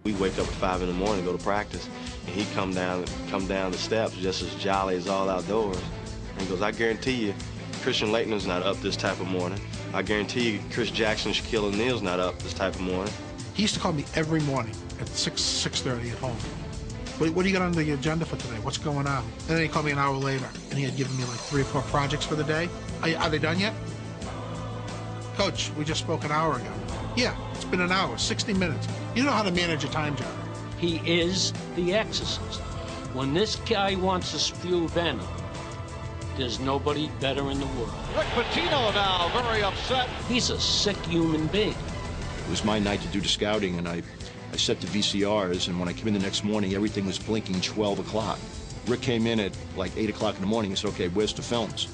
We wake up at 5 in the morning, go to practice, and he come down the steps just as jolly as all outdoors. And he goes, I guarantee you, Christian Laettner's not up this type of morning. I guarantee you, Chris Jackson and Shaquille O'Neal's not up this type of morning. He used to call me every morning at 6:30 at home. What do you got on the agenda for today? What's going on? And then he called me an hour later, and he had given me like 3 or 4 projects for the day. Are they done yet? Coach, we just spoke an hour ago. Yeah, it's been an hour, 60 minutes. You know how to manage a time, John. He is the exorcist. When this guy wants to spew venom, there's nobody better in the world. Rick Pitino now, very upset. He's a sick human being. It was my night to do the scouting, and I set the VCRs, and when I came in the next morning, everything was blinking 12 o'clock. Rick came in at like 8 o'clock in the morning and said, okay, where's the films?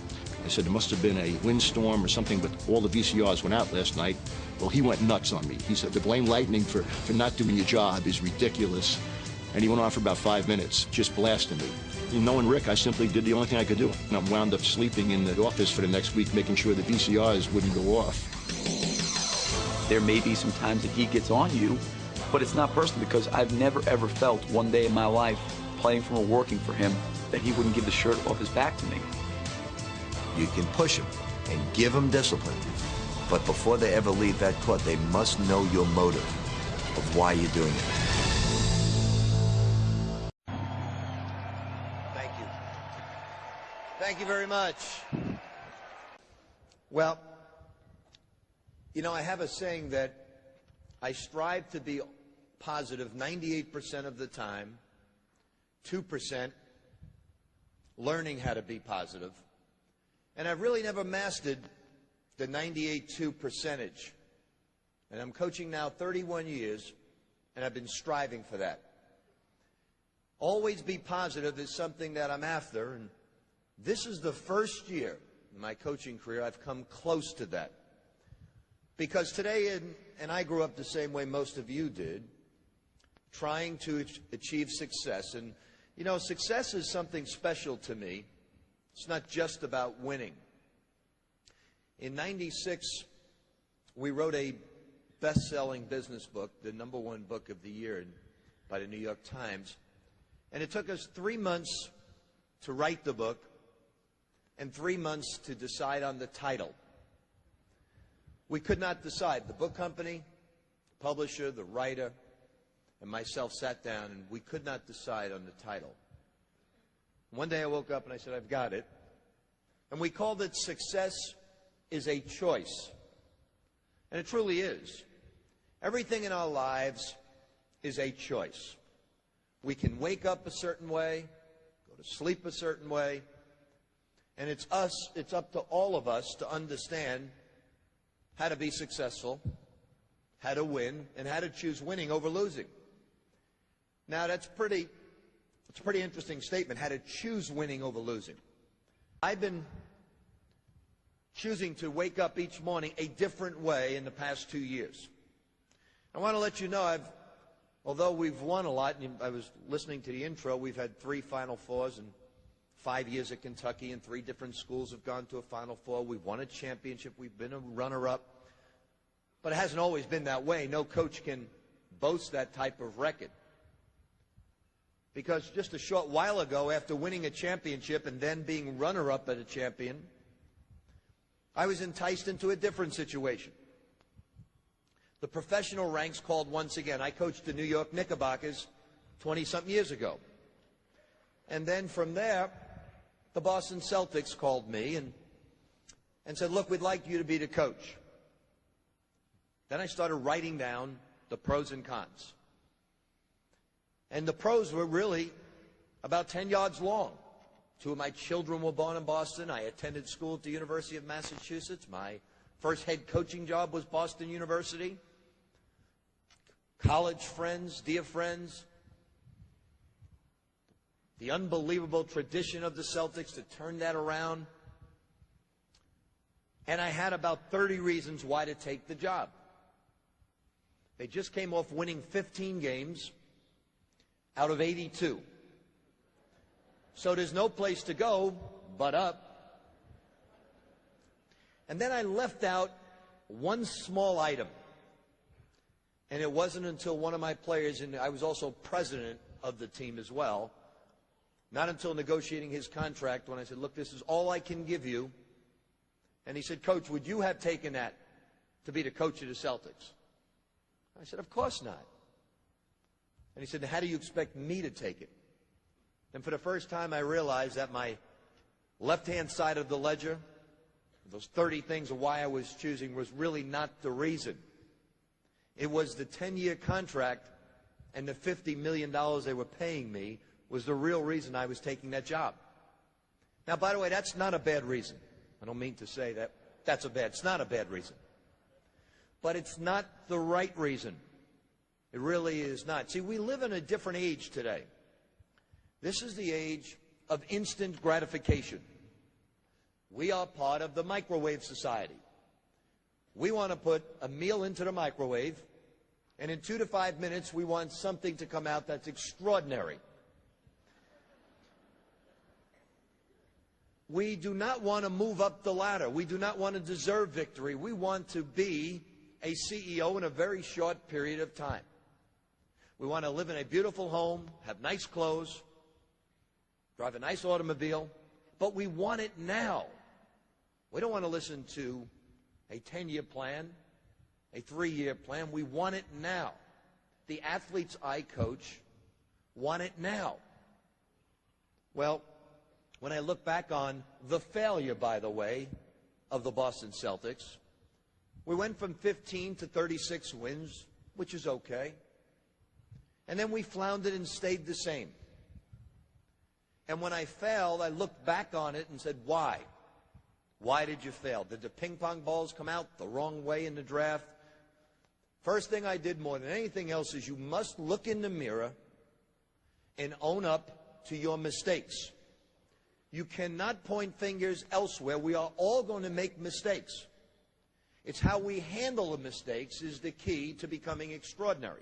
I said, there must have been a windstorm or something, but all the VCRs went out last night. Well, he went nuts on me. He said, to blame Lightning for not doing your job is ridiculous. And he went on for about 5 minutes, just blasting me. You know, knowing Rick, I simply did the only thing I could do. And I wound up sleeping in the office for the next week, making sure the VCRs wouldn't go off. There may be some times that he gets on you, but it's not personal, because I've never ever felt one day in my life, playing for or working for him, that he wouldn't give the shirt off his back to me. You can push them and give them discipline, but before they ever leave that court, they must know your motive of why you're doing it. Thank you. Thank you very much. Well, you know, I have a saying that I strive to be positive 98% of the time, 2% learning how to be positive, and I've really never mastered the 98-2 percentage. And I'm coaching now 31 years, and I've been striving for that. Always be positive is something that I'm after, and this is the first year in my coaching career I've come close to that. Because today, and I grew up the same way most of you did, trying to achieve success. And, you know, success is something special to me. It's not just about winning. In '96, we wrote a best-selling business book, the #1 book of the year by the New York Times. And it took us 3 months to write the book and 3 months to decide on the title. We could not decide. The book company, the publisher, the writer, and myself sat down, and we could not decide on the title. One day I woke up and I said, I've got it. And we called it Success is a Choice. And it truly is. Everything in our lives is a choice. We can wake up a certain way, go to sleep a certain way, and it's up to all of us to understand how to be successful, how to win, and how to choose winning over losing. Now, it's a pretty interesting statement, how to choose winning over losing. I've been choosing to wake up each morning a different way in the past 2 years. I want to let you know, although we've won a lot, and I was listening to the intro, we've had 3 Final Fours in 5 years at Kentucky, and 3 different schools have gone to a Final Four. We've won a championship. We've been a runner-up. But it hasn't always been that way. No coach can boast that type of record. Because just a short while ago, after winning a championship and then being runner-up at a champion, I was enticed into a different situation. The professional ranks called once again. I coached the New York Knickerbockers 20-something years ago. And then from there, the Boston Celtics called me and said, look, we'd like you to be the coach. Then I started writing down the pros and cons. And the pros were really about 10 yards long. 2 of my children were born in Boston. I attended school at the University of Massachusetts. My first head coaching job was Boston University. College friends, dear friends. The unbelievable tradition of the Celtics to turn that around. And I had about 30 reasons why to take the job. They just came off winning 15 games out of 82. So there's no place to go but up. And then I left out one small item. And it wasn't until one of my players, and I was also president of the team as well, not until negotiating his contract when I said, look, this is all I can give you. And he said, Coach, would you have taken that to be the coach of the Celtics? I said, of course not. And he said, how do you expect me to take it? And for the first time, I realized that my left-hand side of the ledger, those 30 things of why I was choosing, was really not the reason. It was the 10-year contract and the $50 million they were paying me was the real reason I was taking that job. Now, by the way, that's not a bad reason. I don't mean to say that it's not a bad reason. But it's not the right reason. It really is not. See, we live in a different age today. This is the age of instant gratification. We are part of the microwave society. We want to put a meal into the microwave, and in 2 to 5 minutes, we want something to come out that's extraordinary. We do not want to move up the ladder. We do not want to deserve victory. We want to be a CEO in a very short period of time. We want to live in a beautiful home, have nice clothes, drive a nice automobile, but we want it now. We don't want to listen to a 10-year plan, a 3-year plan. We want it now. The athletes I coach want it now. Well, when I look back on the failure, by the way, of the Boston Celtics, we went from 15 to 36 wins, which is okay. And then we floundered and stayed the same. And when I failed, I looked back on it and said, why? Why did you fail? Did the ping pong balls come out the wrong way in the draft? First thing I did more than anything else is you must look in the mirror and own up to your mistakes. You cannot point fingers elsewhere. We are all going to make mistakes. It's how we handle the mistakes is the key to becoming extraordinary.